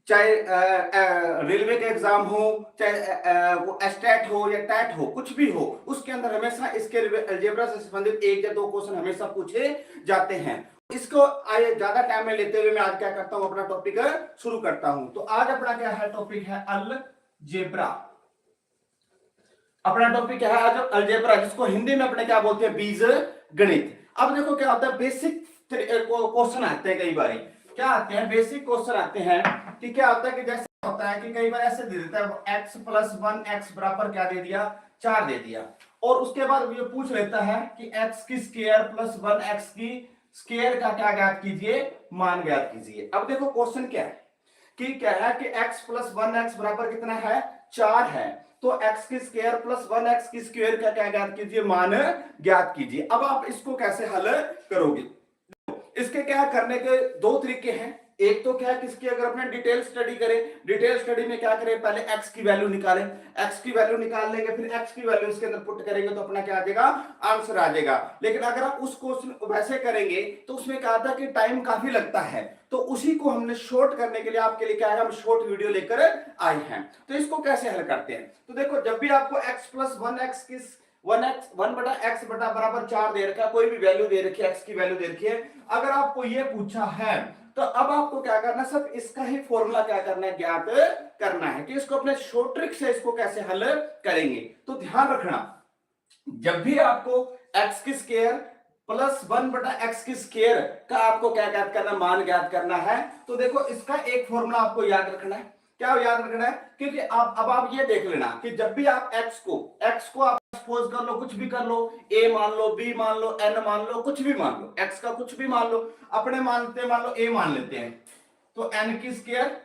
चाहे रेलवे का एग्जाम हो, चाहे वो एस्टेट हो या टैट हो, कुछ भी हो, उसके अंदर हमेशा इसके अलजेब्रा से संबंधित एक या दो क्वेश्चन हमेशा पूछे जाते हैं। इसको आइए ज्यादा टाइम में लेते हुए मैं आज क्या करता हूं, अपना टॉपिक शुरू करता हूं। तो आज अपना क्या है टॉपिक है अलजेब्रा। अपना टॉपिक क्या है आज अलजेब्रा, जिसको हिंदी में अपने क्या बोलते हैं, बीज गणित। अब देखो क्या होता है, बेसिक क्वेश्चन आते हैं, कई बार क्या आते हैं, बेसिक क्वेश्चन आते हैं कि क्या होता है कि जैसे होता है कि कई बार ऐसे दे देता है x + 1 x बराबर क्या दे दिया, 4 दे दिया, और उसके बाद ये पूछ लेता है कि x की स्क्वायर प्लस 1 x की स्क्वायर का क्या ज्ञात कीजिए, मान ज्ञात कीजिए। अब देखो क्वेश्चन क्या है कि क्या है कि x + 1 x बराबर कितना है, 4 है, तो x की स्क्वायर प्लस 1 x की स्क्वायर का क्या ज्ञात कीजिए, मान ज्ञात कीजिए। अब आप इसको कैसे हल करोगे, इसके क्या करने के दो तरीके हैं। एक तो क्या है किसकी, अगर अपने डिटेल स्टडी करें, डिटेल स्टडी में क्या करें, पहले x की वैल्यू निकालें, x की वैल्यू निकाल लेंगे, फिर x की वैल्यू इसके अंदर पुट करेंगे तो अपना क्या आ जाएगा, आंसर आ जाएगा। लेकिन अगर आप उस क्वेश्चन वैसे करेंगे तो उसमें क्या आता है कि टाइम काफी लगता है, तो उसी को हमने शॉर्ट करने के लिए आपके लिए क्या है, हम शॉर्ट वीडियो लेकर आए हैं। तो इसको कैसे हल करते हैं, तो देखो जब भी आपको x + 1 x की 1/x/4 दे रखा है, कोई भी वैल्यू दे रखी है, x की वैल्यू दे रखी है, अगर आपको ये पूछा है तो अब आपको क्या करना है, सब इसका ही फॉर्मूला क्या करना है, ज्ञात करना है कि इसको अपने शॉर्ट ट्रिक से इसको कैसे हल करेंगे। तो ध्यान रखना, जब भी आपको x की स्क्वायर प्लस 1/x की स्क्वायर का आपको क्या ज्ञात करना, मान ज्ञात करना है, तो देखो इसका एक फॉर्मूला आपको याद रखना है। क्या याद रखना है, क्योंकि आप ये देख लेना कि जब भी आप x को आप सपोज कर लो, कुछ भी कर लो, a मान लो, b मान लो, n मान लो, कुछ भी मान लो, x का कुछ भी मान लो, अपने मानते मान लो a मान लेते हैं, तो n की स्क्वायर,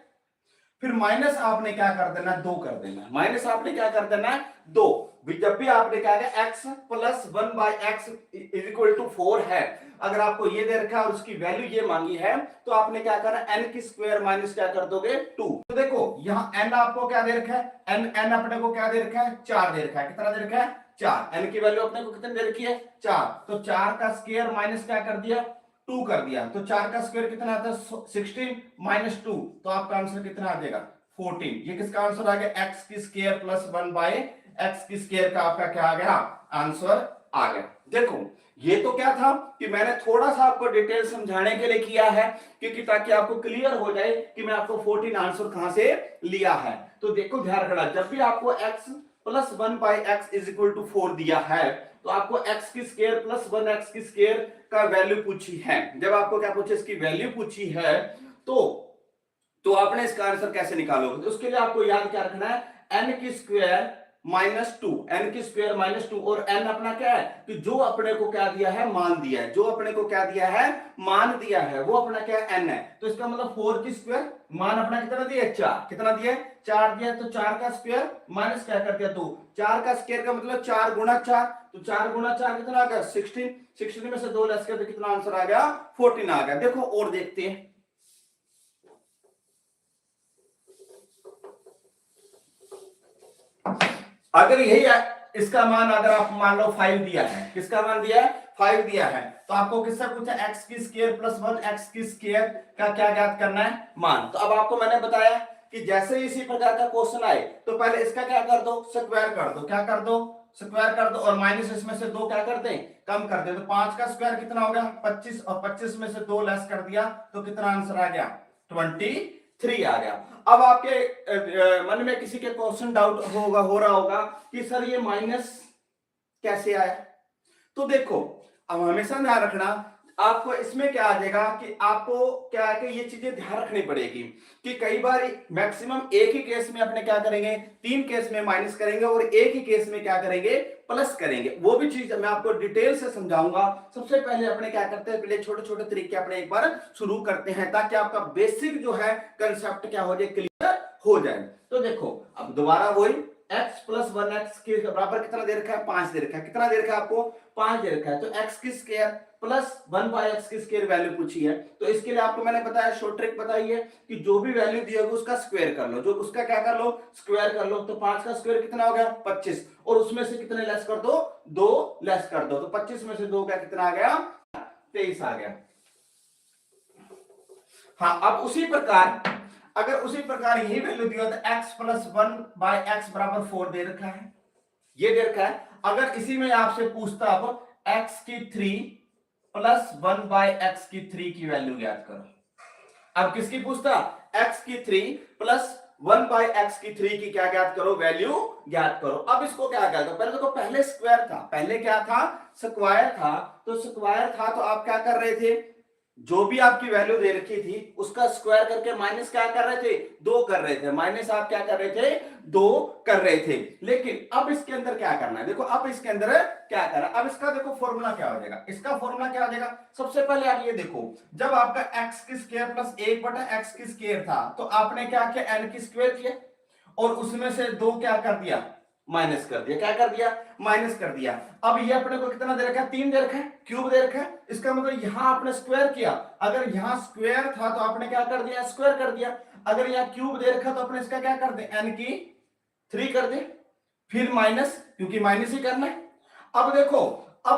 फिर माइनस आपने क्या कर देना, 2 कर देना, माइनस आपने क्या कर देना, 2। जब भी आपने क्या है x + 1/x = 4 है, अगर आपको ये दे रखा है और उसकी वैल्यू ये मांगी है, तो आपने क्या करना, n की स्क्वायर माइनस क्या कर दोगे, 2। तो देखो यहाँ n आपको क्या दे रखा है, n अपने को क्या दे रखा है, 4 दे रखा है, कितना दे रखा है, 4। n की वैल्यू अपने को कितनी दे रखी है, 4, तो 4 का स्क्वायर माइनस क्या कर दिया, 2 कर दिया, तो 4 का स्क्वायर कितना आता है, 16 - 2, तो आपका आंसर कितना आ जाएगा, 14। ये किसका आंसर आ गया, x की स्क्वायर प्लस 1/x की स्क्वायर का आपका क्या आ गया, आंसर आ गया। देखो ये तो क्या था कि मैंने थोड़ा सा आपको डिटेल समझाने के लिए किया है, क्योंकि ताकि आपको क्लियर हो जाए कि मैं आपको 14 आंसर कहां से लिया है। तो देखो ध्यान रखना, जब भी आपको x + 1/x = 4 दिया है, तो आपको x की स्क्वायर प्लस 1x की स्क्वायर का वैल्यू पूछी है, जब आपको क्या पूछे, इसकी वैल्यू पूछी है, तो आपने इसका आंसर कैसे निकालोगे, तो उसके लिए आपको याद क्या रखना है, n की स्क्वायर -2, n की स्क्वायर -2, और n अपना क्या है कि जो अपने को क्या दिया है, मान दिया है, जो अपने को क्या दिया है, मान दिया है, वो अपना क्या है, n है। तो इसका मतलब 4 की स्क्वायर, मान अपना कितना दिया है, 4, कितना दिया है, 4 दिया, तो 4 का स्क्वायर माइनस क्या कर दिया, 2, 4 का स्क्वायर का मतलब 4 × 4, तो 4 × 4 कितना आ गया, 16, 16 में से 2 लेस कर तो कितना आंसर आ गया, 14 आ गया। देखो और देखते हैं, अगर यही इसका मान अगर आप मान लो 5 दिया है, किसका मान दिया है, 5 दिया है, तो आपको किससे पूछा, x की स्क्वायर प्लस 1x की स्क्वायर का क्या ज्ञात करना है, मान। तो अब आपको मैंने बताया कि जैसे ही इसी प्रकार का क्वेश्चन आए तो पहले इसका क्या कर दो, स्क्वायर कर दो, क्या कर दो, स्क्वायर कर दो, और माइनस इसमें से 2 क्या कर दें, कम कर दे, तो 5 का स्क्वायर कितना हो गया, 25, और 25 में से 2 लेस कर दिया तो कितना आंसर आ गया, 23 आ गया। अब आपके मन में किसी के क्वेश्चन डाउट हो रहा होगा कि सर ये माइनस कैसे आया, तो देखो अब हमेशा ध्यान रखना, आपको इसमें क्या आ जाएगा कि आपको क्या है कि ये चीजें ध्यान रखनी पड़ेगी कि कई बार मैक्सिमम एक ही केस में अपने क्या करेंगे, 3 केस में माइनस करेंगे और एक ही केस में क्या करेंगे, प्लस करेंगे। वो भी चीज मैं आपको डिटेल से समझाऊंगा। सबसे पहले अपने क्या करते हैं, पहले छोटे छोटे तरीके अपने एक बार शुरू करते हैं, ताकि आपका बेसिक जो है कंसेप्ट क्या हो जाए, क्लियर हो जाए। तो देखो अब दोबारा वही x + 1x के बराबर कितना दे रखा है, 5 दे रखा है, कितना दे रखा है आपको, 5 दे रखा है, तो x की स्क्वायर प्लस 1/x की स्क्वायर वैल्यू पूछी है, तो इसके लिए आपको मैंने बताया, शॉर्ट ट्रिक बताई है कि जो भी वैल्यू दी होगी उसका स्क्वायर कर लो, जो उसका क्या कर लो, स्क्वायर कर लो। तो 5 का स्क्वायर कितना हो गया, 25, और उसमें से कितने लेस कर दो, 2 लेस कर दो, तो 25 में से 2 का कितना आ गया, 23 आ गया। हाँ अब उसी प्रकार अगर उसी प्रकार यही वैल्यू दिया तो x प्लस 1/x बराबर 4 दे रखा है, ये दे रखा है। अगर इसी में आपसे पूछता अब x की 3 प्लस 1/x की 3 की वैल्यू ज्ञात करो, अब किसकी पूछता, x की 3 प्लस 1/x की 3 की क्या ज्ञात करो, वैल्यू ज्ञात करो। अब इसको क्या करो, पहले देखो पहले स्क्वायर था, पहले क्या था, स्क्वायर था। तो स्क्वायर था तो आप क्या कर रहे थे, जो भी आपकी वैल्यू दे रखी थी उसका स्क्वायर करके माइनस क्या कर रहे थे, 2 कर रहे थे, माइनस आप क्या कर रहे थे, 2 कर रहे थे। लेकिन अब इसके अंदर क्या करना है, देखो अब इसके अंदर क्या करना है, अब इसका देखो फॉर्मूला क्या हो जाएगा, इसका फॉर्मूला क्या हो जाएगा। सबसे पहले आप ये देखो, जब आपका एक्स की स्क्वायर प्लस 1/x की स्क्वायर था तो आपने क्या किया, एन की स्क्वायर किया और उसमें से 2 क्या कर दिया, माइनस कर दिया, क्या कर दिया, माइनस कर दिया। अब ये अपने को कितना दे रखा है, 3 दे रखा है, क्यूब दे रखा है। इसका मतलब यहां आपने स्क्वायर किया, अगर यहां स्क्वायर था तो आपने क्या कर दिया, स्क्वायर कर दिया। अगर यहां क्यूब दे रखा तो अपने इसका क्या कर दे, एन की 3 कर दे, फिर माइनस, क्योंकि माइनस ही करना है। अब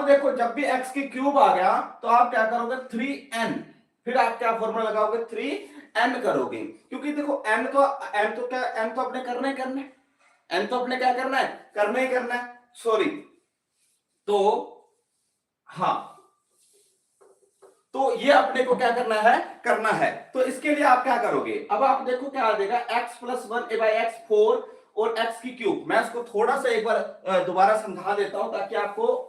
देखो जब भी x की क्यूब आ गया तो आप क्या करोगे, 3n, फिर आप क्या फॉर्मूला लगाओगे, 3n करोगे, क्योंकि देखो n तो अपने करना ही करना है, एन तो अपने क्या करना है, करना ही करना है, सॉरी। तो हाँ, तो ये अपने को क्या करना है। तो इसके लिए आप क्या करोगे, अब आप देखो क्या आ जाएगा, x प्लस 1/x 4 और x की क्यूब। मैं इसको थोड़ा सा एक बार दोबारा समझा देता हूं ताकि आपको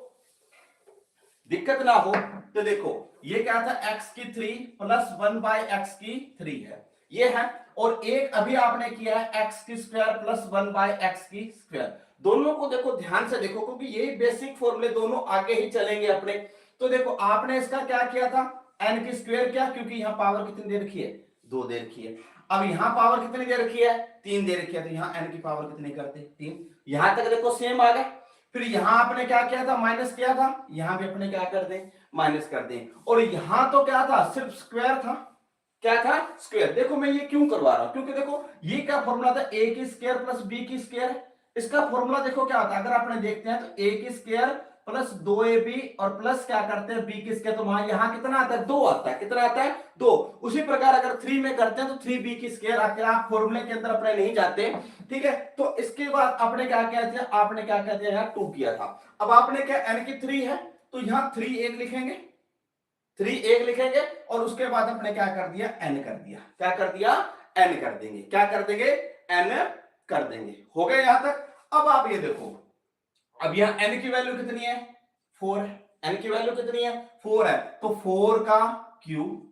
दिक्कत ना हो। तो देखो ये क्या था, x की 3 प्लस 1/x की 3 है, ये है। और एक अभी आपने किया है x की स्क्वायर प्लस 1/x की स्क्वायर। दोनों को देखो ध्यान से देखो, क्योंकि यही बेसिक फॉर्मूले दोनों आगे ही चलेंगे अपने। तो देखो आपने इसका क्या किया था, n की स्क्वायर किया, क्योंकि यहां पावर कितनी दे रखी है, 2 दे रखी है। अब यहां पावर कितनी दे रखी है, 3 दे रखी है, तो यहां n की पावर कितनी करते, 3। यहां तक देखो सेम आ गया। फिर यहां आपने क्या किया था, माइनस किया था, यहां भी अपने क्या कर दें, माइनस कर दें। और यहां तो क्या था, सिर्फ स्क्वायर था, क्या था, स्क्वायर। देखो मैं ये क्यों करवा रहा हूं, क्योंकि देखो ये क्या फॉर्मूला था, a की स्क्वायर प्लस b की स्क्वायर। इसका फॉर्मूला देखो क्या होता है, अगर आपने देखते हैं तो a की स्क्वायर प्लस 2ab और प्लस क्या करते हैं b की स्क्वायर, तो वहां यहां कितना आता है, 2 आता है, कितना आता है, 2। उसी प्रकार अगर 3 में करते हैं तो 3b की स्क्वायर आके, आप फॉर्मूले के अंदर अपने नहीं जाते, ठीक है। तो इसके बाद आपने क्या किया था, आपने क्या किया था, यहाँ 2 किया था। अब आपने क्या, n की 3 है तो यहां 3 1 लिखेंगे, 3 1 लिखेंगे, और उसके बाद हमने क्या कर दिया, n कर दिया, क्या कर दिया, n कर देंगे, क्या कर देंगे, n कर देंगे। हो गया यहां तक। अब आप ये देखो, अब यहां n की वैल्यू कितनी है, 4 है, n की वैल्यू कितनी है, 4 है, तो 4 का क्यूब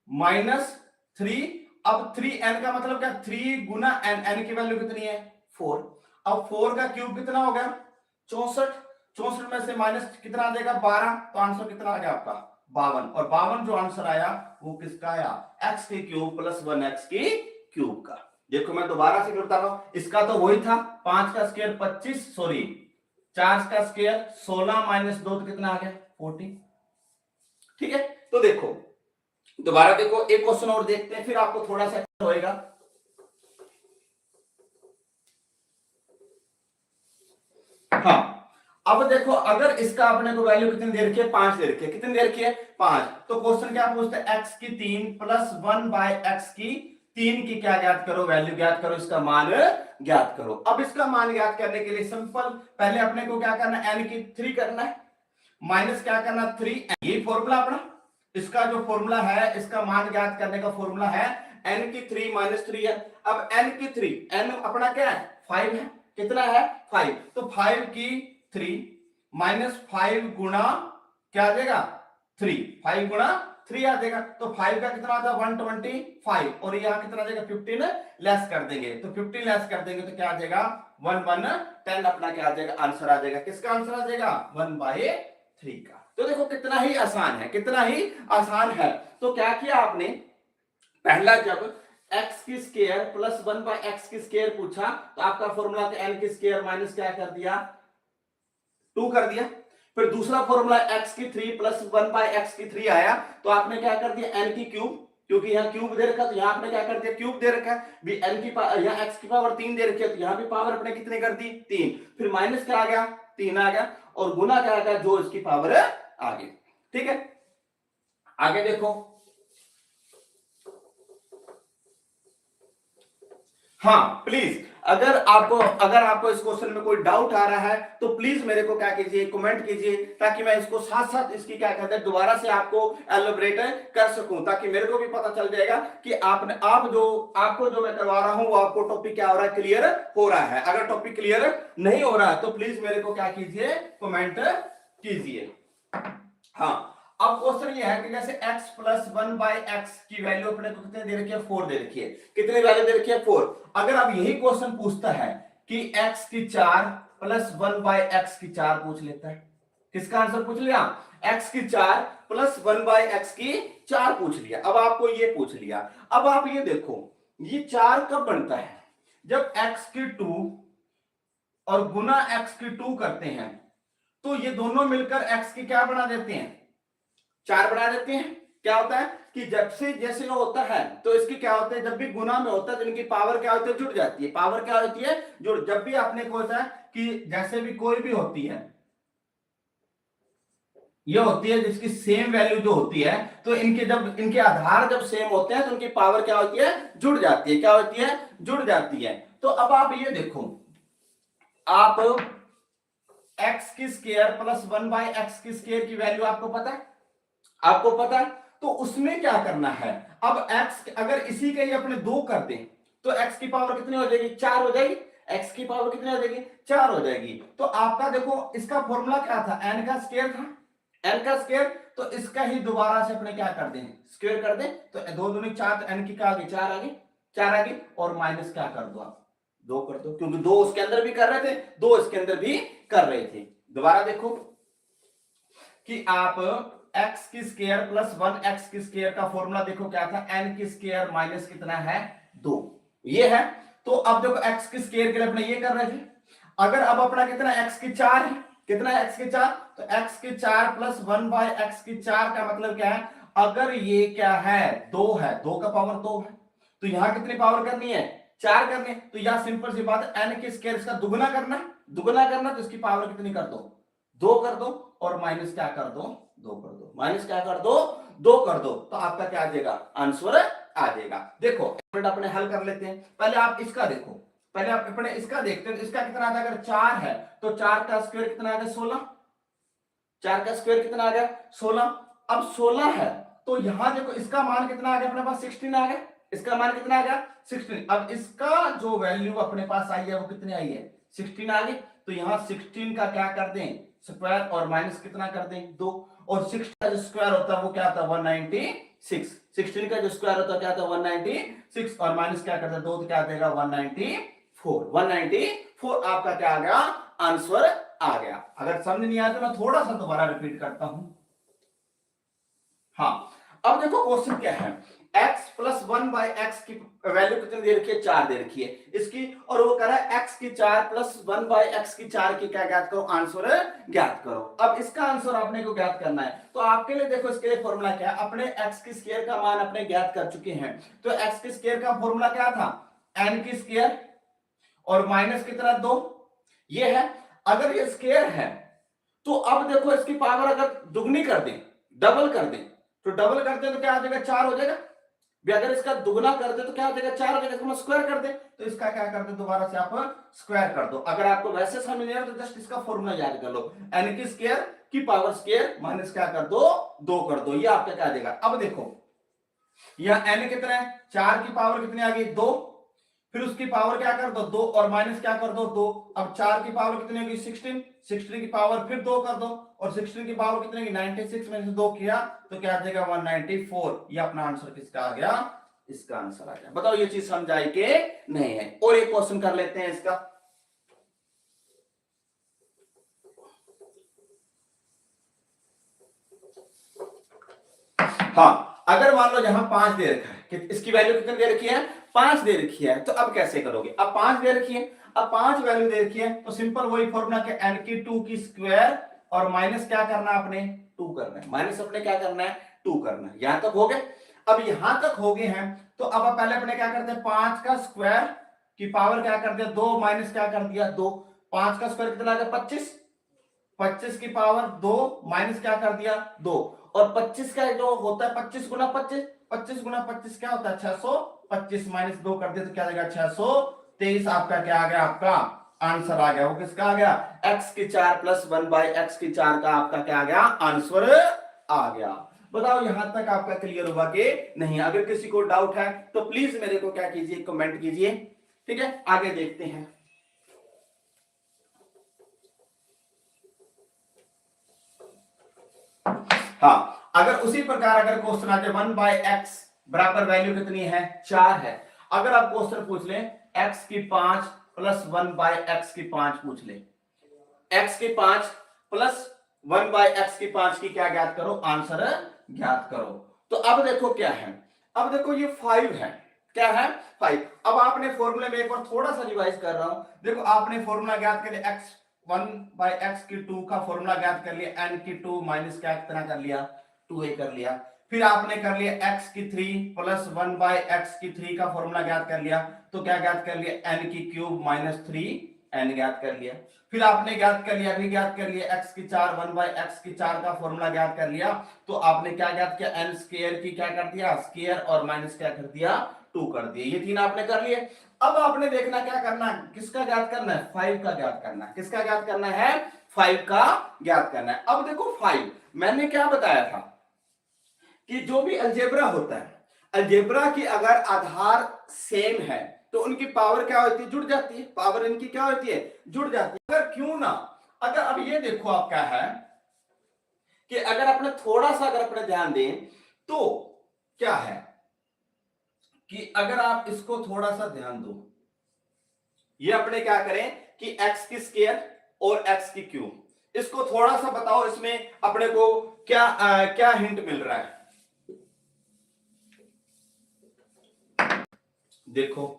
माइनस 3। अब 3n का मतलब क्या, 3 गुना n, n की वैल्यू कितनी है, 4। अब 4 का क्यूब कितना हो गया, 64। 64 में से माइनस कितना आ जाएगा, 12, तो आंसर कितना आ गया आपका, 52। और 52 जो आंसर आया वो किसका आया, x की क्यूब प्लस 1x की क्यूब का। देखो मैं दोबारा से बता रहा हूं, इसका तो वही था, 5 का स्क्वायर 25, सॉरी 4 का स्क्वायर 16 माइनस 2 तो कितना आ गया, 40। ठीक है, तो देखो दोबारा देखो, एक क्वेश्चन और देखते हैं, फिर आपको थोड़ा सा होएगा। हाँ, अब देखो अगर इसका अपने को वैल्यू कितनी दे रखी है, 5 दे रखी है, कितनी दे रखी है, 5। तो क्वेश्चन क्या पूछते हैं, x की 3 प्लस 1/x की 3 की क्या ज्ञात करो, वैल्यू ज्ञात करो, इसका मान ज्ञात करो। अब इसका मान ज्ञात करने के लिए सिंपल, पहले अपने को क्या करना है, n की 3 करना है, माइनस क्या करना, 3, ये फॉर्मूला अपना। इसका जो फॉर्मूला है, इसका मान ज्ञात करने का फॉर्मूला है n की 3 माइनस 3 है। अब n की 3, n अपना क्या है, 5 है, कितना है, 5। तो 5 की 3 माइनस 5 गुना क्या आ जाएगा, 3, 5 गुना 3 आ जाएगा। तो 5 का कितना आता है, 125, और यहाँ कितना आ जाएगा, 15 लेस कर देंगे, तो 15 लेस कर देंगे तो क्या आ जाएगा, 110 अपना क्या आ जाएगा, आंसर आ जाएगा, किसका आंसर आ जाएगा, 1/3 का। तो देखो कितना ही आसान है, कितना ही आसान है। तो क्या किया आपने, पहला जब x की स्क्वायर प्लस 1/x की स्क्वायर पूछा तो आपका फॉर्मूला था n की स्क्वायर माइनस क्या कर दिया, 2 कर दिया। फिर दूसरा फॉर्मूला x की 3 प्लस 1/x की 3 आया तो आपने क्या कर दिया, n की क्यूब, क्योंकि यहाँ क्यूब दे रखा, तो यहाँ आपने क्या कर दिया, क्यूब दे रखा है भी, n की यहाँ x की पावर 3 दे रखी है, तो यहाँ भी पावर अपने कितने कर दी, 3। फिर माइनस क्या आ गया, 3 आ गया, और गुना क्या आ गया, जो इसकी पावर आ गई। ठीक है, आगे देखो, हाँ प्लीज, अगर आपको इस क्वेश्चन में कोई डाउट आ रहा है तो प्लीज मेरे को क्या कीजिए, कमेंट कीजिए, ताकि मैं इसको साथ साथ इसकी क्या कहते हैं दोबारा से आपको एलोबरेट कर सकूं, ताकि मेरे को भी पता चल जाएगा कि आपको जो मैं करवा रहा हूं वो आपको टॉपिक क्या हो रहा है, क्लियर हो रहा है। अगर टॉपिक क्लियर नहीं हो रहा है तो प्लीज मेरे को क्या कीजिए, कमेंट कीजिए। हाँ, अब क्वेश्चन ये है कि जैसे x प्लस 1/x की वैल्यू अपने को कितने दे रखी है, 4 दे रखी है। कितनी वैल्यू दे रखी है, 4। अगर अब यही क्वेश्चन पूछता है कि x की 4 प्लस 1/x की 4 पूछ लेता है, किसका आंसर पूछ लिया, x की 4 प्लस 1/x की 4 पूछ लिया। अब आपको ये पूछ लिया, अब आप ये देखो ये 4 कब बनता है, जब x की 2 और गुना x की 2 करते हैं तो ये दोनों मिलकर x की क्या बना देते हैं, 4 बना देते हैं। क्या होता है कि जब से जैसे वो होता है तो इसकी क्या होता है, जब भी गुना में होता है तो इनकी पावर क्या होती है, जुड़ जाती है। पावर क्या होती है, जुड़। जब भी आपने को होता है कि जैसे भी कोई भी होती है, ये होती है जिसकी सेम वैल्यू जो होती है, तो इनके आधार जब सेम होते हैं तो उनकी पावर क्या होती है, जुड़ जाती है। क्या होती है, जुड़ जाती है। तो अब आप ये देखो, आप x की स्क्वायर प्लस 1/x की स्क्वायर की वैल्यू आपको पता है, आपको पता है, तो उसमें क्या करना है, अब x अगर इसी के ही अपने 2 कर दें तो x की पावर कितनी हो जाएगी, 4 हो जाएगी। x की पावर कितनी हो जाएगी, 4 हो जाएगी। तो आपका देखो इसका फॉर्मूला क्या था, n का स्क्वायर था, n का स्क्वायर। तो इसका ही दोबारा से अपने क्या कर दें, स्क्वायर कर दें, तो 2 दूनी 4, तो n की क्या आ गई, 4 आ गई, 4 आ गई। और माइनस क्या कर दो, आप 2 कर दो, क्योंकि 2 उसके अंदर भी कर रहे थे, 2 इसके अंदर भी कर रहे थे। दोबारा देखो कि आप x की स्क्वायर प्लस 1x की स्क्वायर का फॉर्मूला देखो क्या था, n की स्क्वायर माइनस कितना है, 2, ये है। तो अब देखो x की स्क्वायर के लिए अपने ये कर रहे थे, अगर अब अपना कितना x की 4 है, कितना है x की 4, तो x की 4 प्लस 1/x की 4 का मतलब क्या है, अगर ये क्या है, 2 है, 2 का पावर 2 है, तो यहां कितनी पावर करनी है, 4 करनी है। तो यह सिंपल सी बात है, n की स्क्वायर इसका दुगुना करना है, दुगुना करना, तो इसकी पावर कितनी कर दो, 2 कर दो, और माइनस क्या कर दो, 2 कर दो, माइनस क्या कर दो, 2 कर दो। तो आपका क्या आ जाएगा, आंसर आ जाएगा। देखो अपने हल कर लेते हैं। पहले आप इसका देखो, पहले आप अपने इसका देखते हैं, इसका कितना आता है, अगर 4 है तो 4 का स्क्वायर कितना आ गया, 16, 4 का स्क्वायर कितना आ गया, 16। अब 16 है तो यहां देखो इसका मान कितना आ गया अपने पास, 16 आ गया, इसका मान कितना आ गया, 16। अब इसका जो वैल्यू अपने पास आई है वो कितनी आई है, 16 आ गई। तो यहां 16 का क्या कर दें, स्क्वायर, और माइनस कितना कर दें, 2। और 6 का जो स्क्वायर होता है वो क्या आता है, 196। 16 का जो स्क्वायर होता है क्या आता है, 196, और माइनस क्या करते हैं, 2, तो क्या देगा, 194। 194 आपका क्या आ गया, आंसर आ गया। अगर समझ नहीं आया तो मैं थोड़ा सा दोबारा रिपीट करता हूं। हाँ, अब देखो क्वेश्चन क्या है, x प्लस 1/x की वैल्यू कितनी दे रखी है, 4 दे रखी है इसकी, और वो कह रहा है x की 4 प्लस 1/x की 4 की क्या ज्ञात करो, आंसर ज्ञात करो। अब इसका आंसर आपने को ज्ञात करना है, तो आपके लिए देखो इसके लिए फॉर्मूला क्या है, अपने x की स्क्वायर का मान अपने ज्ञात कर चुके हैं। तो x की स्क्वायर का फॉर्मूला क्या था, n की स्क्वायर और माइनस कितना, 2, ये है। अगर ये स्क्वायर है तो अब देखो इसकी पावर अगर दुगनी कर दें, डबल कर दें, तो डबल करते हैं तो क्या आ जाएगा, 4 हो जाएगा। भी अगर इसका दुगना कर दे तो क्या हो जाएगा, 4 हो जाएगा। इसको स्क्वायर कर दे तो इसका क्या कर दे, दोबारा से आप स्क्वायर कर दो। अगर आपको वैसे समझ नहीं आ रहा तो जस्ट इसका फॉर्मूला याद कर लो, n की स्क्वायर की पावर स्क्वायर माइनस क्या कर दो, 2 कर दो, ये आपका क्या आ जाएगा। अब देखो यह n कितना है, 4 की पावर कितनी आ गई, 2, फिर उसकी पावर क्या कर दो, 2, और माइनस क्या कर दो, 2। अब 4 की पावर कितनी होगी, 16, 16 की पावर फिर 2 कर दो, और 16 की पावर कितनी होगी, 96 में से 2 किया तो क्या आ जाएगा, 194। ये अपना आंसर किसका आ गया, इसका आंसर आ गया। बताओ ये चीज समझ आई कि नहीं है। और एक क्वेश्चन कर लेते हैं इसका। हाँ, अगर मान लो यहां 5 दे रखा है कि इसकी वैल्यू कितनी दे रखी है, 5 दे रखी है, तो अब कैसे करोगे, अब 5 दे रखी है, अब 5 वैल्यू दे रखी है तो सिंपल वही फॉर्मूला के n की 2 की स्क्वायर और माइनस क्या करना है अपने, 2 करना है, माइनस अपने क्या करना है, 2 करना है। यहां तक हो गए। अब यहां तक हो गए हैं तो अब पहले अपने क्या करते हैं, 5 का स्क्वायर की पावर क्या कर दिया, 2, माइनस क्या कर दिया, 2। 5 का स्क्वायर कितना आ गया, 25, 25 की पावर 2 माइनस क्या कर दिया, 2। और 25 का जो होता है 25 गुना 25, 25 गुना 25 क्या होता है, 600 25 माइनस 2 कर दिया तो क्या आ जाएगा 623। आपका क्या आ गया, आपका आंसर आ गया। वो किसका आ गया, x की 4 प्लस 1/x की 4 का आपका क्या आ गया, आंसर आ गया। बताओ यहां तक आपका क्लियर हुआ कि नहीं? अगर किसी को डाउट है तो प्लीज मेरे को क्या कीजिए, कमेंट कीजिए। ठीक है, आगे देखते हैं। हाँ, अगर उसी प्रकार अगर क्वेश्चन आते 1/x बराबर वैल्यू कितनी है, 4 है। अगर आप क्वेश्चन पूछ लें x की 5 प्लस 1/x की 5 पूछ ले, x की 5 प्लस 1/x की 5 की क्या ज्ञात करो, आंसर ज्ञात करो। तो अब देखो क्या है, अब देखो ये 5 है, क्या है 5। अब आपने फॉर्मूले में एक बार थोड़ा सा रिवाइज कर रहा हूं, देखो आपने फॉर्मूला ज्ञात कर लिया x 1/x की 2 का फॉर्मूला ज्ञात कर लिया, n की 2 माइनस क्या कितना कर लिया, 2a कर लिया। फिर आपने कर लिया x की 3 प्लस 1/x की 3 का फॉर्मूला ज्ञात कर लिया, तो क्या ज्ञात कर लिया, n की क्यूब माइनस 3n ज्ञात कर लिया। फिर आपने ज्ञात कर लिया, अभी ज्ञात कर लिया x की 4 1/x की 4 का फॉर्मूला ज्ञात कर लिया, तो आपने क्या ज्ञात किया, n स्क्वायर की क्या कर दिया, स्क्वायर और माइनस क्या कर दिया, 2 कर दिए। ये तीन आपने कर लिए। अब आपने देखना क्या करना है, किसका ज्ञात करना है, 5 का ज्ञात करना है। किसका ज्ञात करना है, 5 का ज्ञात करना है। अब देखो 5 मैंने क्या बताया था कि जो भी अलजेब्रा होता है, अलजेब्रा की अगर आधार सेम है तो उनकी पावर क्या होती है, जुड़ जाती है। पावर इनकी क्या होती है, जुड़ जाती है। अगर क्यों ना, अगर अब ये देखो आप क्या है कि अगर अपने थोड़ा सा अगर अपने ध्यान दें तो क्या है कि अगर आप इसको थोड़ा सा ध्यान दो, ये अपने क्या करें कि x की स्क्वायर और x की क्यूब, इसको थोड़ा सा बताओ, इसमें अपने को क्या क्या हिंट मिल रहा है। देखो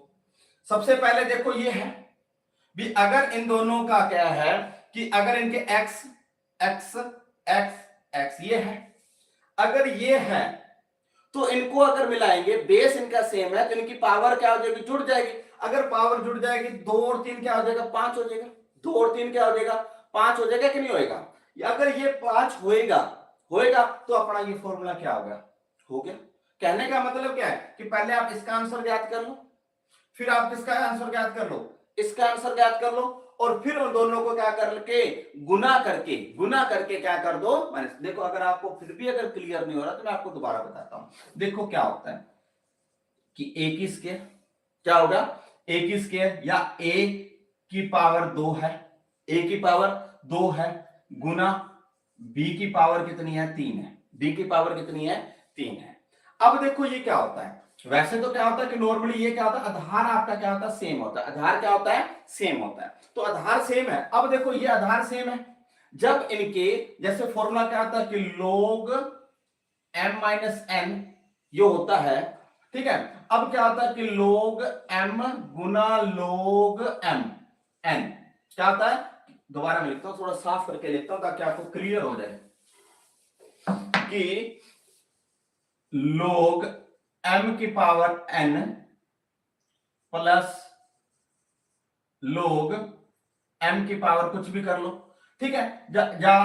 सबसे पहले देखो ये है भी, अगर इन दोनों का क्या है कि अगर इनके x x x x ये है, अगर ये है तो इनको अगर मिलाएंगे, बेस इनका सेम है तो इनकी पावर क्या हो जाएगी, जुड़ जाएगी। अगर पावर जुड़ जाएगी 2 और 3 क्या हो जाएगा, 5 हो जाएगा। 2 और 3 क्या हो जाएगा, 5 हो जाएगा कि नहीं होएगा। अगर ये 5 होएगा होएगा तो अपना ये फॉर्मूला क्या होगा, हो गया। कहने का मतलब क्या है कि पहले आप इसका आंसर ज्ञात कर लो, फिर आप किसका आंसर ज्ञात कर लो, इसका आंसर ज्ञात कर लो, और फिर उन दोनों को क्या करके गुना करके क्या कर दो माइनस। देखो अगर आपको फिर भी अगर क्लियर नहीं हो रहा तो मैं आपको दोबारा बताता हूं। देखो क्या होता है कि a की स्क्वायर क्या होगा, a की स्क्वायर या a की पावर 2 है, a की पावर 2 है गुना b की पावर कितनी है, 3 है। b की पावर कितनी है, 3 है। अब देखो ये क्या होता है, वैसे तो क्या होता है कि नॉर्मली ये क्या होता है, आधार आपका क्या होता है, सेम होता है। आधार क्या होता है, सेम होता है। तो आधार सेम है। अब देखो ये आधार सेम है, जब इनके जैसे फॉर्मूला क्या होता है कि log m माइनस n ये होता है, ठीक है। अब क्या होता है कि log m गुना log m n क्या होता है, दोबारा मैं लिखता हूं, थोड़ा साफ करके लिखता हूं ताकि आपको क्लियर हो जाए कि log m की power n plus log m की पावर कुछ भी कर लो, ठीक है। जा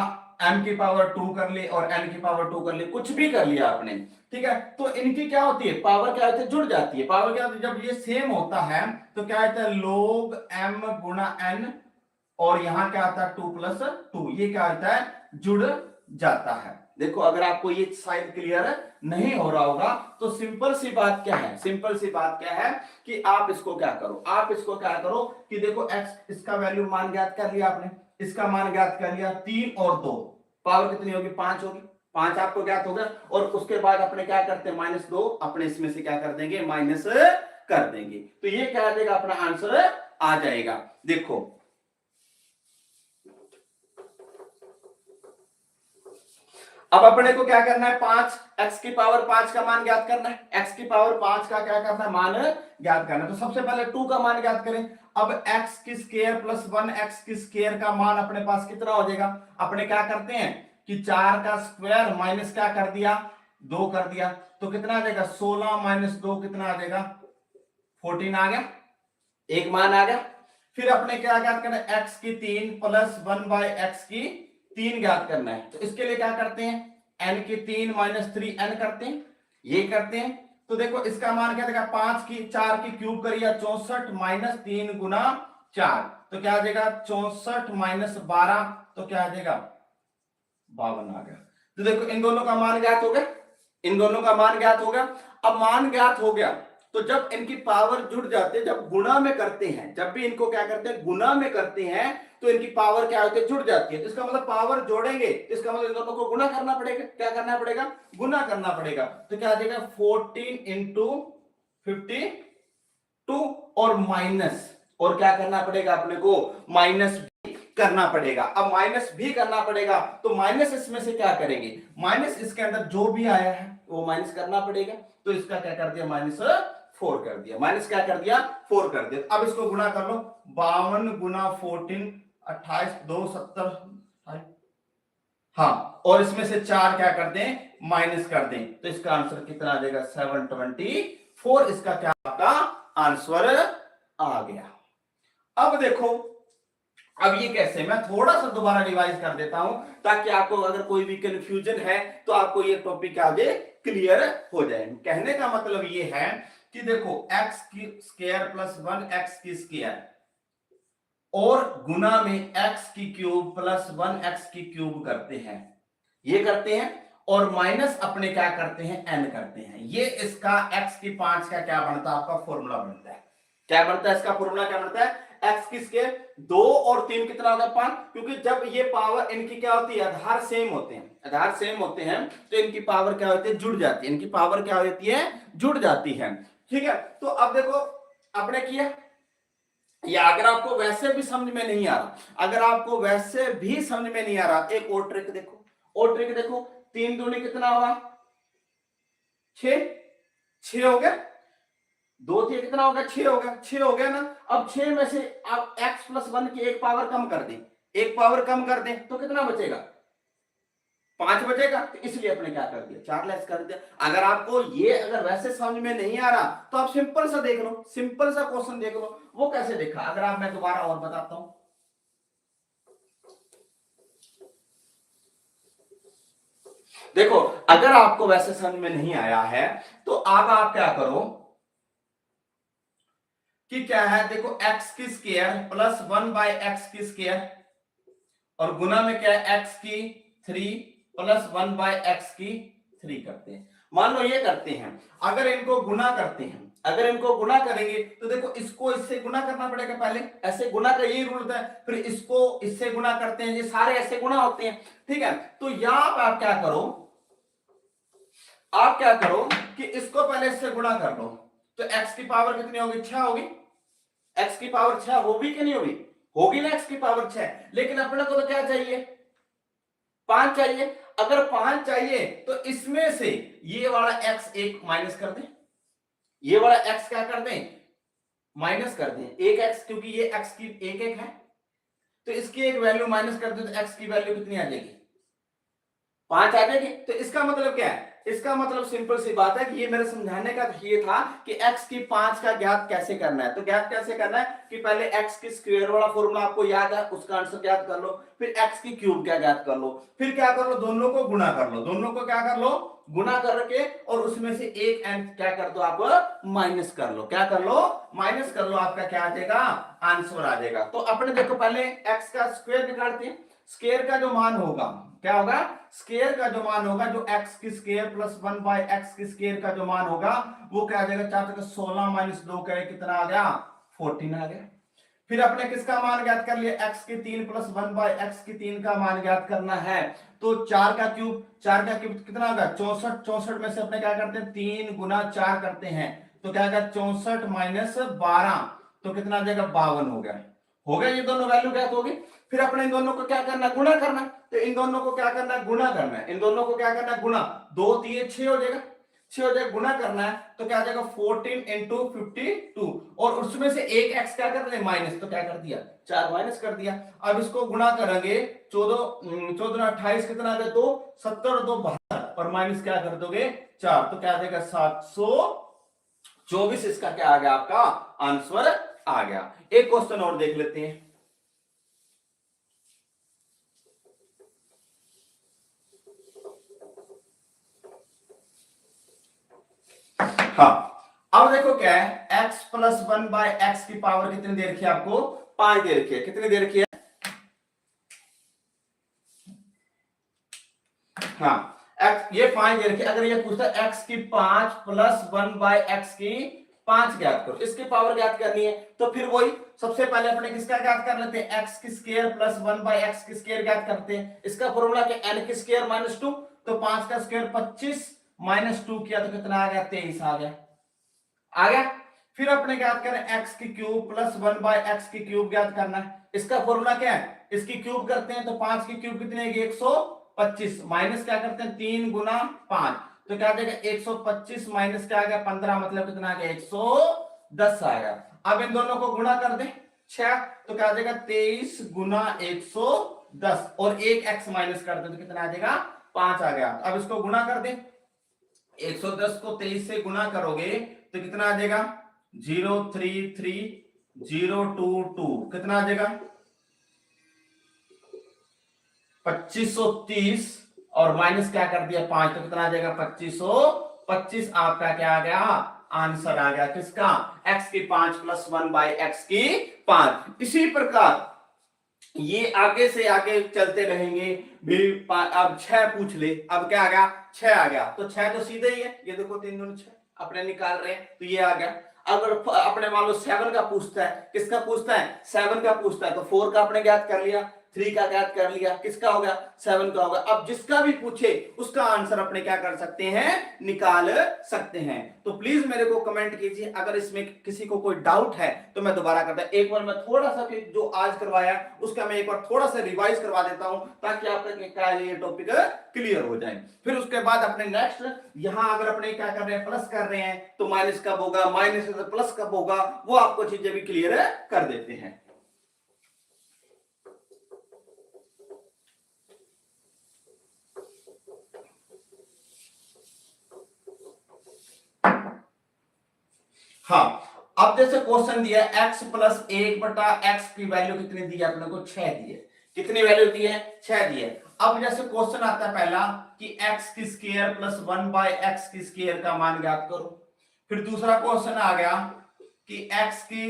m की पावर 2 कर ली और n की पावर 2 कर ली, कुछ भी कर लिया आपने, ठीक है। तो इनकी क्या होती है, पावर क्या होती है, जुड़ जाती है। पावर क्या होती है, जब ये सेम होता है तो क्या होता है log m गुना n, और यहां क्या आता है 2 प्लस 2, ये क्या होता है, जुड़ जाता है। देखो अगर आपको ये शायद क्लियर नहीं हो रहा होगा तो सिंपल सी बात क्या है, सिंपल सी बात क्या है कि आप इसको क्या करो, आप इसको क्या करो कि देखो x इसका वैल्यू मान ज्ञात कर लिया आपने, इसका मान ज्ञात कर लिया, 3 और 2 पावर कितनी होगी, 5 होगी। 5 आपको ज्ञात होगा और उसके बाद अपने क्या करते हैं, -2 अपने इसमें से क्या कर देंगे, माइनस कर देंगे। तो ये क्या देगा, अपना आंसर आ जाएगा। देखो अब अपने को क्या करना है, 5 x की पावर 5 का मान ज्ञात करना है। x की पावर 5 का क्या करना है, मान ज्ञात करना है। तो सबसे पहले 2 का मान ज्ञात करें। अब x की स्क्वायर प्लस 1x की स्क्वायर का मान अपने पास कितना हो जाएगा, अपने क्या करते हैं कि 4 का स्क्वायर माइनस क्या कर दिया, 2 कर दिया, तो कितना आ जाएगा, 16 माइनस 2 कितना आ जाएगा, 14 आ गया, एक मान आ गया। फिर अपने क्या ज्ञात करना है, x की 3 प्लस 1/x की 3 ज्ञात करना है। तो इसके लिए क्या करते हैं, n की 3 माइनस 3 n करते हैं, ये करते हैं। तो देखो इसका मान क्या देगा, 4 की क्यूब करिए 64 माइनस 3 गुना 4, तो क्या आ जाएगा 64 माइनस 12, तो क्या आ जाएगा 52 आ गया। तो देखो इन दोनों का मान ज्ञात हो गया, इन दोनों का मान ज्ञात हो गया। अब मान ज्ञात हो गया तो जब इनकी पावर जुड़ जाते हैं, जब गुणा में करते हैं, जब भी इनको क्या करते हैं गुणा में करते हैं, तो इनकी पावर क्या होती है जुड़ जाती है। तो इसका मतलब पावर जोड़ेंगे तो इसका मतलब इन दोनों को गुणा करना पड़ेगा। क्या करना पड़ेगा, गुणा करना पड़ेगा। तो क्या आ जाएगा 14 इंटू 52 और माइनस, और क्या करना पड़ेगा अपने को, माइनस करना पड़ेगा। अब माइनस भी करना पड़ेगा तो माइनस इसमें से क्या करेंगे, माइनस इसके अंदर जो भी आया है वो माइनस करना पड़ेगा। तो इसका क्या कर दिया, -4 कर दिया, माइनस क्या कर दिया 4 कर दिया। अब इसको गुणा कर लो, 52 गुना 14, 28 2 70, हाँ, और इसमें से 4 क्या कर दें माइनस कर दें, तो इसका आंसर कितना आ जाएगा 724। इसका क्या आपका आंसर आ गया। अब देखो, अब ये कैसे, मैं थोड़ा सा दोबारा रिवाइज कर देता हूं ताकि आपको अगर कोई भी कंफ्यूजन है तो आपको ये टॉपिक आगे क्लियर हो जाए। कहने का मतलब ये है कि देखो x की स्क्वायर प्लस 1 x की स्क्वायर और गुना में x की क्यूब प्लस 1 x की क्यूब करते हैं, ये करते हैं, और माइनस अपने क्या करते हैं n करते हैं। ये इसका x की 5 का क्या बनता है, आपका फॉर्मूला बनता है। क्या बनता है इसका फॉर्मूला, क्या बनता है, x की स्क्वायर 2 और 3 कितना होगा 5, क्योंकि जब ये पावर इनकी क्या होती है, आधार सेम होते हैं, आधार सेम होते हैं, तो इनकी पावर क्या होती है जुड़ जाती है, इनकी पावर क्या होती है जुड़ जाती है। ठीक है, तो अब देखो आपने किया, या अगर आपको वैसे भी समझ में नहीं आ रहा, अगर आपको वैसे भी समझ में नहीं आ रहा, एक और ट्रिक देखो, और ट्रिक देखो, 3 दूनी कितना होगा 6, 6 हो गया, 2 3 कितना होगा 6 हो गया, 6 हो गया ना। अब 6 में से आप x प्लस 1 की एक पावर कम कर दें, एक पावर कम कर दें तो कितना बचेगा 5 बचेगा। तो इसलिए आपने क्या कर दिया 4 लेस कर दिया। अगर आपको ये अगर वैसे समझ में नहीं आ रहा तो आप सिंपल सा देख लो, सिंपल सा क्वेश्चन देख लो, वो कैसे देखा, अगर आप, मैं दोबारा और बताता हूं। देखो अगर आपको वैसे समझ में नहीं आया है तो अब आप क्या करो कि क्या है, देखो x की स्क्वायर प्लस 1 बाय एक्स की स्क्वायर और गुना में क्या है x की 3 प्लस 1 बाय एक्स की 3 करते हैं। मान लो ये करते हैं, अगर इनको गुना करते हैं, अगर इनको गुना करेंगे तो देखो इसको इससे गुना करना पड़ेगा, पहले ऐसे गुना का यही रूल होता है, फिर इसको इससे गुना करते हैं, ये सारे ऐसे गुना होते हैं। ठीक है, तो यहां पर आप क्या करो, आप क्या करो कि इसको पहले इससे गुणा कर लो, तो x की पावर कितनी होगी 6 होगी, x की पावर 6 होगी कि नहीं होगी, होगी ना x की पावर 6। लेकिन अपने को तो क्या चाहिए 5 चाहिए। अगर 5 चाहिए तो इसमें से ये वाला x एक माइनस कर दें, ये वाला x क्या कर दें माइनस कर दें, एक x, क्योंकि ये x की एक एक है, तो इसकी एक वैल्यू माइनस कर दें तो x की वैल्यू कितनी आ जाएगी 5 आ जाएगी। तो इसका मतलब क्या है, इसका मतलब सिंपल सी बात है कि ये मेरे समझाने का ये था कि x की 5 का ज्ञात कैसे करना है। तो ज्ञात कैसे करना है कि पहले x की स्क्वायर वाला फॉर्मूला आपको याद है, उसका आंसर ज्ञात कर लो, फिर x की क्यूब क्या ज्ञात कर लो, फिर क्या कर लो दोनों को गुणा कर लो, दोनों को क्या कर लो गुणा करके, और उसमें से एक n क्या कर दो आप माइनस कर लो, क्या कर लो माइनस कर लो, आपका क्या आ जाएगा आंसर आ जाएगा। तो अपने देखो पहले x का स्क्वायर निकालते हैं, स्क्वायर का जो मान होगा क्या होगा, स्क्वायर का जो मान होगा, जो x की स्क्वायर प्लस 1 बाय एक्स की स्क्वायर का जो मान होगा वो क्या आ जाएगा, 4 तक 16 माइनस 2 करे कितना आ गया 14 आ गया। फिर अपने किसका मान ज्ञात कर लिया, x की 3 प्लस 1 बाय एक्स की 3 का मान ज्ञात करना है, तो 4 का क्यूब, 4 का क्यूब कितना होगा 64, 64 में से अपने क्या करते हैं 3 गुना 4 करते हैं, तो क्या होगा 64 माइनस 12, तो कितना आ जाएगा 52 हो गया, ये दोनों वैल्यू ज्ञात होगी। फिर अपने इन दोनों को क्या करना है गुणा करना, तो इन दोनों को क्या करना है गुणा करना है, इन दोनों को क्या करना है गुणा, 2 3 6 हो जाएगा, 6 हो जाएगा, गुणा करना है तो क्या आ जाएगा 14 इंटू 52, और उसमें से एक x क्या कर रहे माइनस, तो क्या कर दिया 4 माइनस कर दिया। अब इसको गुणा करेंगे 14 14 28 कितना आ गया 2 70 और 2 72, और माइनस क्या कर दोगे 4, तो क्या आ जाएगा 724, इसका क्या आ गया आपका आंसर आ गया। एक क्वेश्चन और देख लेते हैं। हाँ, अब देखो क्या है, x प्लस 1 बाय एक्स की पावर कितनी दे रखी है आपको, 5 दे रखी है। कितनी दे रखी है, हाँ x ये 5 दे रखी है। अगर ये पूछता है x की 5 प्लस 1 बाय एक्स की 5 ज्ञात करो, इसकी पावर ज्ञात करनी है, तो फिर वही सबसे पहले अपने किसका ज्ञात कर लेते हैं, x की स्क्वायर प्लस 1 बाय एक्स की स्क्वायर ज्ञात करते हैं। इसका फॉर्मूला क्या, n की स्क्वायर माइनस 2, तो 5 का स्क्वायर 25 माइनस 2 किया तो कितना आ गया, 23 आ गया। आ गया। फिर अपने ज्ञात करें x की क्यूब प्लस 1 बाय एक्स की क्यूब ज्ञात करना है। इसका फॉर्मूला क्या है, इसकी क्यूब करते हैं तो 5 की क्यूब कितनी आएगी, 125 माइनस क्या करते हैं 3 गुना 5, तो क्या आ जाएगा 125 माइनस क्या आ गया 15, मतलब कितना आ गया 110 आएगा। अब इन दोनों को गुणा कर दे 6, तो क्या आ जाएगा 23 गुना 110 और एक x माइनस कर दे तो कितना आ जाएगा 5 आ गया। अब इसको गुणा कर दे, 110 को 23 से गुणा करोगे तो कितना आ जाएगा 033,022, कितना आ जाएगा 2530 और माइनस क्या कर दिया 5, तो कितना आ जाएगा 2525। आपका क्या आ गया, आंसर आ गया किसका, x की 5 प्लस 1 बाय एक्स की 5। इसी प्रकार ये आगे से आगे चलते रहेंगे भी। अब 6 पूछ ले, अब क्या आ गया 6 आ गया, तो 6 तो सीधे ही है, ये देखो 3 दूनी 6 अपने निकाल रहे हैं तो ये आ गया। अगर अपने मान लो 7 का पूछता है, किसका पूछता है 7 का पूछता है, तो 4 का अपने ज्ञात कर लिया, 3 का ज्ञात कर लिया, किसका होगा 7 का होगा। अब जिसका भी पूछे उसका आंसर अपने क्या कर सकते हैं, निकाल सकते हैं। तो प्लीज मेरे को कमेंट कीजिए, अगर इसमें किसी को कोई डाउट है तो मैं दोबारा करता हूं। एक बार मैं थोड़ा सा जो आज करवाया उसका मैं एक बार थोड़ा सा रिवाइज करवा देता हूं, ताकि आपका ये टॉपिक क्लियर हो जाए। फिर उसके बाद अपने नेक्स्ट यहां अगर अपने क्या कर रहे हैं, प्लस कर रहे हैं, तो माइनस कब होगा, माइनस से प्लस कब होगा, वो आपको चीजें भी क्लियर कर देते हैं। हाँ, अब जैसे क्वेश्चन दिया x प्लस 1 बटा एक्स की वैल्यू कितनी दी है अपने को, 6 दी है। कितनी वैल्यू दी है, 6 दी है। अब जैसे क्वेश्चन आता है पहला कि x की स्क्वायर प्लस 1 बाय एक्स की स्क्वायर का मान ज्ञात करो। फिर दूसरा क्वेश्चन आ गया कि x की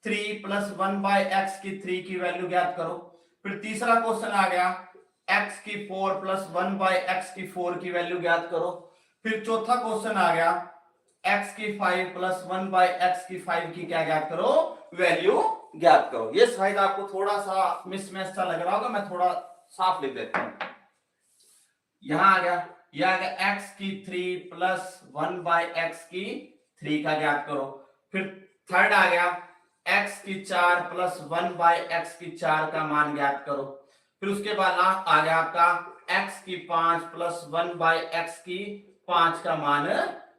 3 प्लस 1 बाय एक्स की 3 की वैल्यू ज्ञात करो। फिर तीसरा क्वेश्चन आ गया x की 4 प्लस 1 बाय एक्स की 4 की वैल्यू ज्ञात करो। फिर चौथा क्वेश्चन आ गया x की 5 प्लस 1 बाय एक्स की 5 की क्या ज्ञात करो, वैल्यू ज्ञात करो। ये शायद आपको थोड़ा सा मिसमैच सा लग रहा होगा, मैं थोड़ा साफ लिख देता हूं। यहां आ गया, यह आ गया x की 3 प्लस 1 बाय एक्स की 3 का ज्ञात करो। फिर थर्ड आ गया x की 4 प्लस 1 बाय एक्स की 4 का मान ज्ञात करो। फिर उसके बाद आ गया आपका x की 5 प्लस 1 बाय एक्स की 5 का मान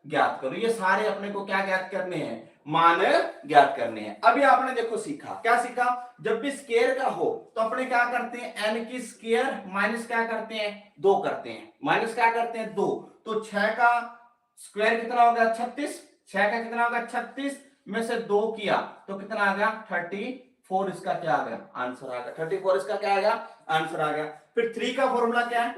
ज्ञात करो। ये सारे अपने को क्या ज्ञात करने हैं, मान ज्ञात करने हैं। अभी आपने देखो सीखा, क्या सीखा, जब भी स्क्वायर का हो तो अपने क्या करते हैं, n की स्क्वायर माइनस क्या करते हैं 2 करते हैं, माइनस क्या करते हैं 2, तो 6 का स्क्वायर कितना होगा 36, 6 का कितना होगा 36 में से 2 किया तो कितना आ गया 34, इसका क्या आ गया आंसर आ गया 34, इसका क्या आ गया आंसर आ गया। फिर 3 का फॉर्मूला क्या है,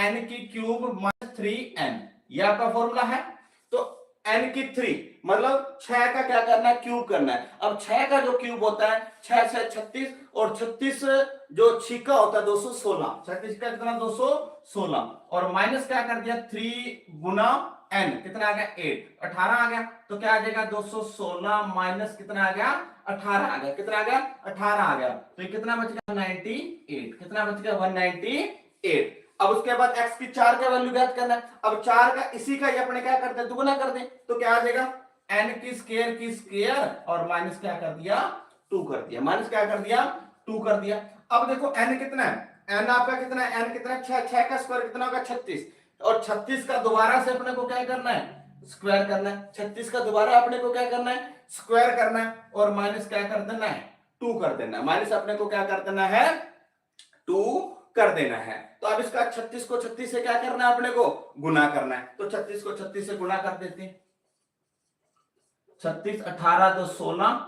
n की क्यूब माइनस 3n, ये आपका फॉर्मूला है। तो n की 3 मतलब 6 का क्या करना है, क्यूब करना है। अब 6 का जो क्यूब होता है 6 से 36 और 36 जो छिका होता है 216, 36 का कितना 216 और माइनस क्या कर दिया 3 गुना n, कितना आ गया 8, 18 आ गया। तो क्या आ जाएगा 216 माइनस कितना आ गया 18 आ गया, कितना आ गया 18 आ गया। तो ये कितना बच गया 98, कितना बच गया 198। अब उसके बाद x की 4 का वैल्यू ज्ञात करना है। अब 4 का इसी का ही अपने क्या करते हैं दुगुना कर दें, तो क्या आ जाएगा n की स्क्वायर और माइनस क्या कर दिया 2 कर दिया, माइनस क्या कर दिया 2 कर दिया। अब देखो n कितना है, n आपका कितना है, n कितना है 6, 6 का स्क्वायर कितना होगा 36 और 36 का दोबारा से अपने को क्या करना है स्क्वायर करना है, 36 का दोबारा अपने को क्या करना है स्क्वायर करना है और माइनस क्या कर देना है 2 कर देना है, माइनस अपने को क्या कर देना है 2 कर देना है। तो अब इसका 36 को 36 से क्या करना है अपने को गुना करना है, तो 36 को 36 से गुना कर देते हैं। 36 18 2 16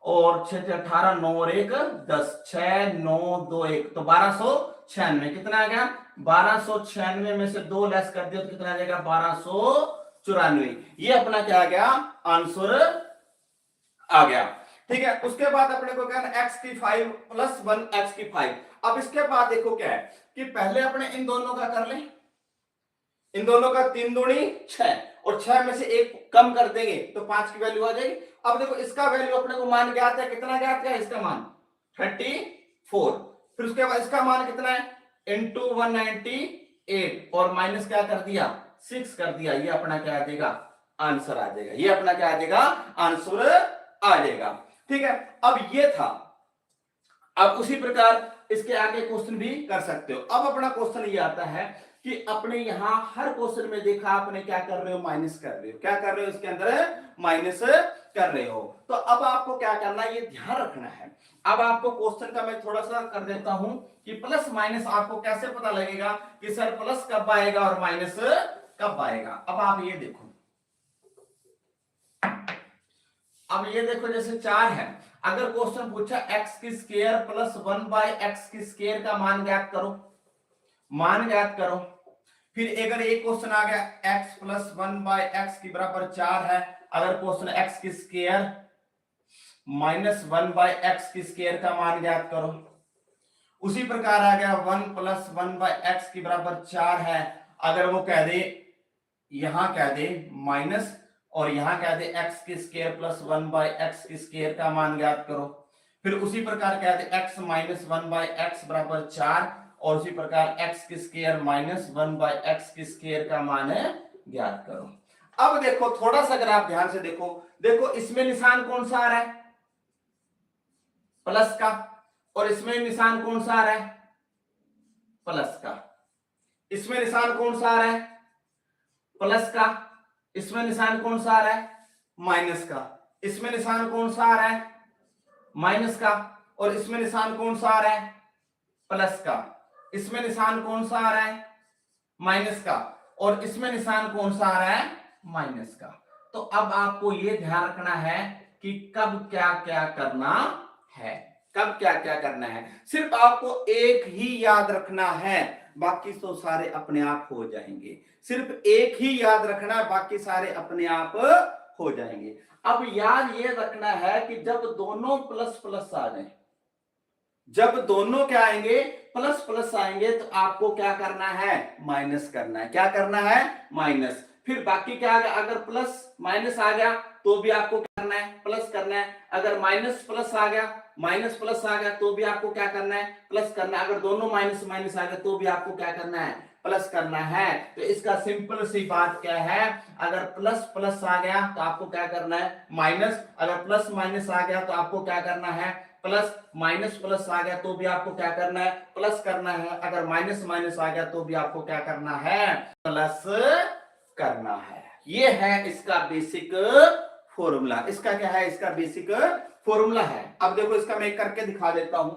और 6 18 9 और 1 10, 6 9 2 1 तो 1296, कितना आ गया 1296 में से 2 लेस कर दिया तो कितना आ जाएगा 1200 94। ये अपना क्या आ गया आंसर आ गया। ठीक है, उसके बाद अपने को क्या है x की 5 प्लस 1 x की 5। अब इसके बाद देखो क्या है कि पहले अपने इन दोनों का कर लें, इन दोनों का 3 दूनी 6 और 6 में से एक कम कर देंगे तो 5 की वैल्यू आ जाएगी। अब देखो इसका वैल्यू अपने को मान ज्ञात है, कितना ज्ञात है इसका मान 34। फिर उसके बाद इसका मान कितना है इंटू 198 और माइनस क्या कर दिया 6 कर दिया। ये अपना क्या आ जाएगा आंसर आ जाएगा, ये अपना क्या आ जाएगा आंसर आ जाएगा। ठीक है, अब ये था। अब उसी प्रकार इसके आगे क्वेश्चन भी कर सकते हो। अब अपना क्वेश्चन ये आता है कि अपने यहां हर क्वेश्चन में देखा आपने क्या कर रहे हो माइनस कर रहे हो, क्या कर रहे हो इसके अंदर माइनस कर रहे हो। तो अब आपको क्या करना है ये ध्यान रखना है। अब आपको क्वेश्चन का मैं थोड़ा सा कर देता हूं कि प्लस माइनस आपको कैसे पता लगेगा कि सर प्लस कब आएगा और माइनस कब आएगा। अब आप ये देखो, अब ये देखो जैसे 4 है, अगर क्वेश्चन पूछा x की स्क्वायर प्लस 1 बाय एक्स की स्क्वायर का मान ज्ञात करो, मान ज्ञात करो। फिर अगर एक क्वेश्चन आ गया x प्लस 1 बाय एक्स की बराबर 4 है, अगर क्वेश्चन x की स्क्वायर माइनस 1 बाय एक्स की स्क्वायर का मान ज्ञात करो। उसी प्रकार आ गया 1 प्लस 1 बाय एक्स की बराबर 4 है, अगर वो कह दे यहां कह दे माइनस और यहां कह दे x की स्क्वायर प्लस 1 बाय एक्स की स्क्वायर का मान ज्ञात करो। फिर उसी प्रकार कह दे x माइनस 1 बाय एक्स बराबर 4 और उसी प्रकार x की स्क्वायर माइनस 1 बाय एक्स की स्क्वायर का मान ज्ञात करो। अब देखो थोड़ा सा अगर आप ध्यान से देखो, देखो इसमें निशान कौन सा आ रहा है प्लस का, और इसमें निशान कौन सा आ रहा है प्लस का। इसमें निशान कौन सा आ रहा है प्लस का, इसमें निशान कौन सा आ रहा है माइनस का। इसमें निशान कौन सा आ रहा है माइनस का, और इसमें निशान कौन सा आ रहा है प्लस का। इसमें निशान कौन सा आ रहा है माइनस का, और इसमें निशान कौन सा आ रहा है माइनस का। तो अब आपको यह ध्यान रखना है कि कब क्या क्या करना है, कब क्या क्या करना है। सिर्फ आपको एक ही याद रखना है, बाकी तो सारे अपने आप हो जाएंगे। सिर्फ एक ही याद रखना है, बाकी सारे अपने आप हो जाएंगे। अब याद ये रखना है कि जब दोनों प्लस प्लस आ जाए, जब दोनों क्या आएंगे प्लस प्लस आएंगे, तो आपको क्या करना है माइनस करना है। क्या करना है माइनस। फिर बाकी क्या आ गया, अगर प्लस माइनस आ गया तो भी आपको क्या करना है प्लस करना है। अगर माइनस प्लस आ गया, माइनस प्लस आ गया तो भी आपको क्या करना है प्लस करना है। अगर दोनों माइनस माइनस आ गया तो भी आपको क्या करना है प्लस करना है। तो इसका सिंपल सी बात क्या है, अगर प्लस प्लस आ गया तो आपको क्या करना है माइनस, अगर प्लस माइनस आ गया तो आपको क्या करना है प्लस, माइनस प्लस आ गया तो भी आपको क्या करना है प्लस करना है। अगर माइनस माइनस आ गया तो भी आपको क्या करना है प्लस करना है। ये है इसका बेसिक फॉर्मूला। इसका क्या है इसका बेसिक फॉर्मूला है। अब देखो इसका मैं करके दिखा देता हूं।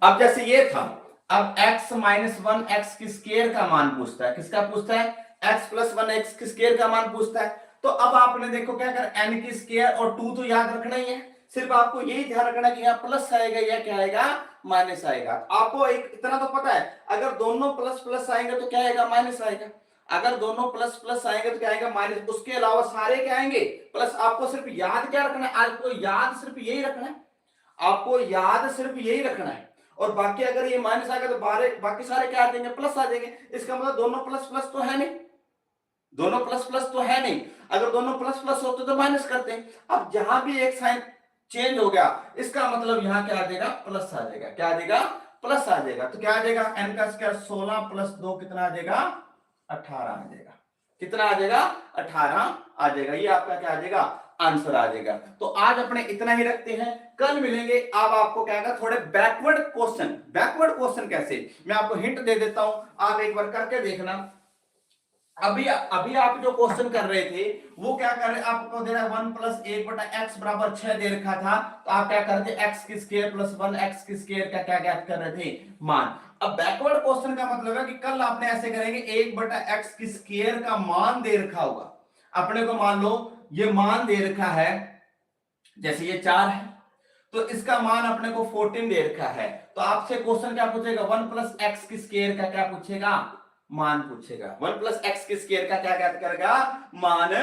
अब जैसे ये था, अब x माइनस 1 एक्स की स्क्वायर का मान पूछता है, किसका पूछता है x प्लस 1 एक्स की स्क्वायर का मान पूछता है। तो अब आपने देखो क्या कर n की स्क्वायर और 2 तो याद रखना ही है, सिर्फ आपको यही ध्यान रखना कि यहाँ प्लस आएगा या क्या आएगा माइनस आएगा। आपको एक इतना तो पता है, अगर दोनों प्लस प्लस आएंगे तो क्या आएगा माइनस आएगा, अगर दोनों प्लस प्लस आएंगे तो क्या आएगा माइनस। उसके अलावा सारे क्या आएंगे प्लस। आपको सिर्फ याद क्या रखना है, आपको याद सिर्फ यही रखना है, आपको याद सिर्फ यही रखना है। और बाकी अगर ये माइनस आ गया तो बाकी सारे क्या आ जाएंगे प्लस आ जाएंगे। इसका मतलब दोनों प्लस प्लस तो है नहीं, दोनों प्लस प्लस तो है नहीं। अगर दोनों प्लस प्लस होते तो माइनस करते हैं। अब जहां भी एक साइन चेंज हो गया, इसका मतलब यहां क्या आ जाएगा प्लस आ जाएगा। क्या आ जाएगा प्लस आ जाएगा। तो क्या आ जाएगा n का स्क्वायर 16 प्लस 2 कितना आ जाएगा 18 आ जाएगा। कितना आ जाएगा 18 आ जाएगा। ये आपका क्या आ जाएगा आंसर आ जाएगा। तो आज अपने इतना ही रखते हैं, कल मिलेंगे। अब आपको क्या है थोड़े बैकवर्ड क्वेश्चन, बैकवर्ड क्वेश्चन कैसे मैं आपको हिंट दे देता हूं, आप एक बार करके देखना। अभी आप जो क्वेश्चन कर रहे थे वो क्या कर रहे, आपको दे रहा है 1 प्लस 1 बटा एक्स बराबर 6 दे रखा था, तो आप क्या करते एक्स की स्क्वायर प्लस 1 एक्स की स्क्वायर का क्या ज्ञात कर रहे थे मान। अब बैकवर्ड क्वेश्चन का मतलब है कि कल आपने ऐसे करेंगे 1 बटा एक्स की स्क्वायर का मान दे रखा होगा अपने को, मान लो ये मान दे रखा है, जैसे ये 4 है तो इसका मान अपने को 14 दे रखा है। तो आपसे क्वेश्चन क्या पूछेगा, 1 प्लस एक्स की स्क्वायर का क्या पूछेगा, मान पूछेगा। 1 प्लस एक्स की स्क्वायर का क्या करेगा, मान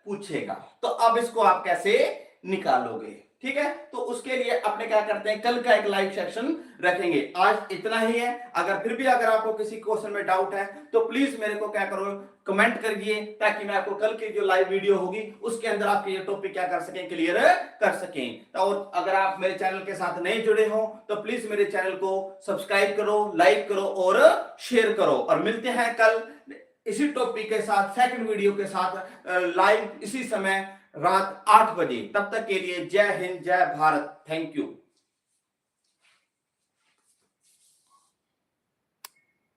पूछेगा। तो अब इसको आप कैसे निकालोगे, ठीक है। तो उसके लिए अपने क्या करते हैं, कल का एक लाइव सेशन रखेंगे। आज इतना ही है। अगर फिर भी अगर आपको किसी क्वेश्चन में डाउट है तो प्लीज मेरे को क्या करो, कमेंट करिए, ताकि मैं आपको कल की जो लाइव वीडियो होगी उसके अंदर आपके ये टॉपिक क्या कर सकें, क्लियर कर सकें। और अगर आप मेरे चैनल के साथ नहीं जुड़े हो तो प्लीज मेरे चैनल को सब्सक्राइब करो, लाइक करो और शेयर करो। और मिलते हैं कल इसी टॉपिक के साथ, सेकंड वीडियो के साथ लाइव इसी समय रात 8 बजे। तब तक के लिए जय हिंद, जय भारत, थैंक यू।